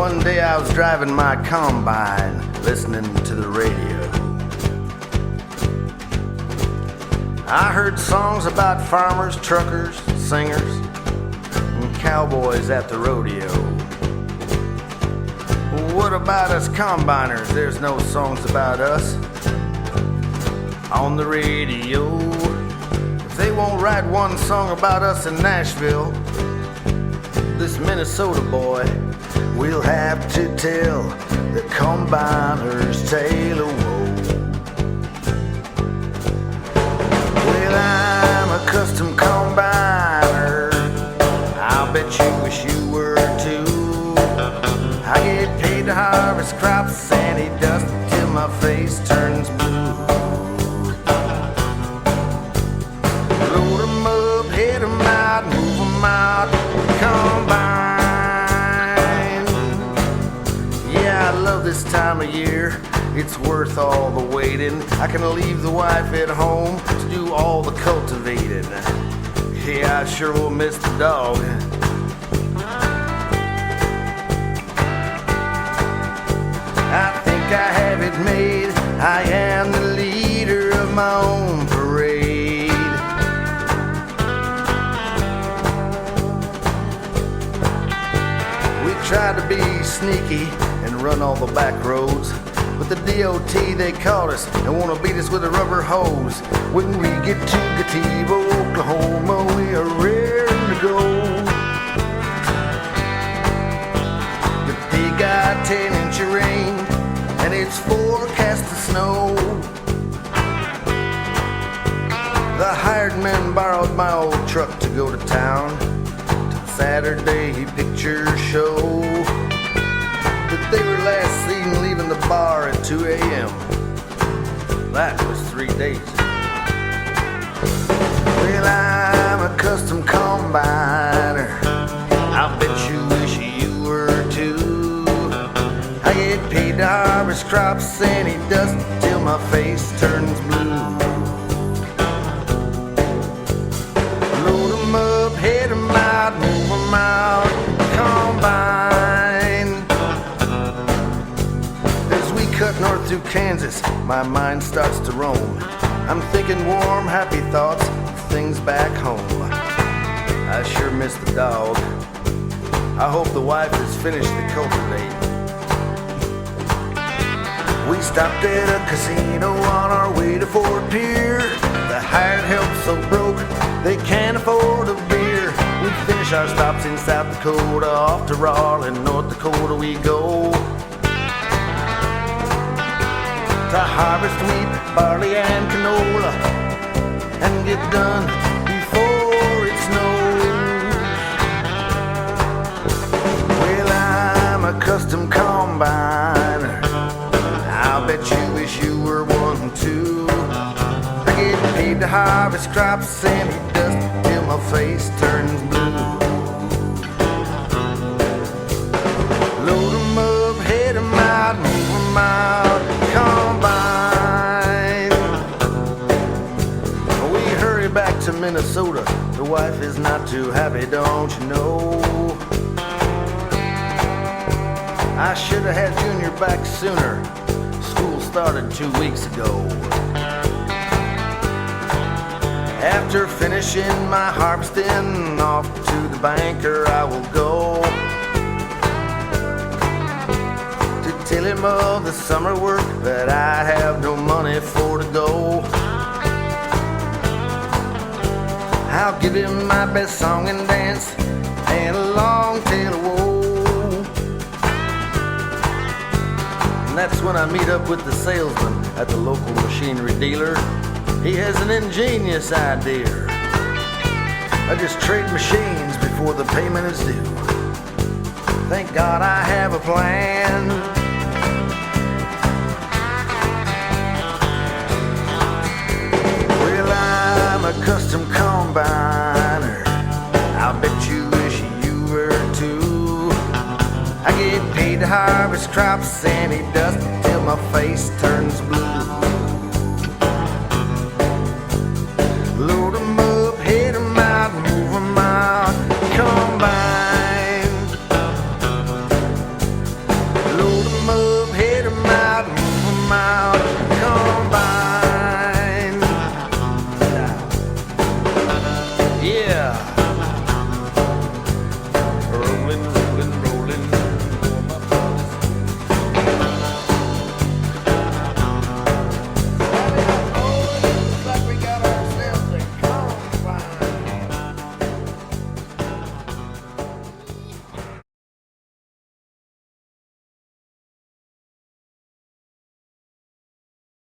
One day I was driving my combine, listening to the radio. I heard songs about farmers, truckers, singers, and cowboys at the rodeo. What about us combiners? There's no songs about us on the radio. If they won't write one song about us in Nashville, this Minnesota boy, we'll have to tell the combiner's tale of woe. Well, I'm a custom combiner, I'll bet you wish you were too. I get paid to harvest crops and he dust till my face turns blue. Load 'em up, hit 'em out, move 'em out, combine. Yeah, I love this time of year, it's worth all the waiting. I can leave the wife at home to do all the cultivating. Yeah, I sure will miss the dog. I think I have it made, I am the leader of my own parade. We tried to be sneaky and run all the back roads, but the DOT, they caught us and wanna beat us with a rubber hose. When we get to Gativo, Oklahoma, we are raring to go. But they got 10-inch rain and it's forecast to snow. The hired men borrowed my old truck to go to town to the Saturday picture show. But they were last seen leaving the bar at 2 a.m. That was 3 days ago. Well, I'm a custom combiner, I bet you wish you were too. I get paid to harvest crops and he dust till my face turns blue. Load 'em up, hit 'em out, move 'em out, combine. As we cut north through Kansas, my mind starts to roam. I'm thinking warm, happy thoughts of things back home. I sure miss the dog. I hope the wife has finished the cultivate. We stopped at a casino on our way to Fort Pierre. The hired help's so broke, they can't afford a beer. We finish our stops in South Dakota, off to Raleigh, North Dakota we go. To harvest wheat, barley and canola, and get done before it snows. Well, I'm a custom combiner, I'll bet you wish you were one too. I get paid to harvest crops and he dust till my face turns blue. Load 'em up, hit 'em out, move 'em out, combine. We hurry back to Minnesota, the wife is not too happy, don't you know. I should have had Junior back sooner, school started 2 weeks ago. After finishing my harvesting, off to the banker I will go to tell him of the summer work that I have no money for to go. I'll give him my best song and dance and a long tale of woe. And that's when I meet up with the salesman at the local machinery dealer. He has an ingenious idea. I just trade machines before the payment is due. Thank God I have a plan. Well, I'm a custom combiner, I'll bet you wish you were too. I get paid to harvest crops and he dust till my face turns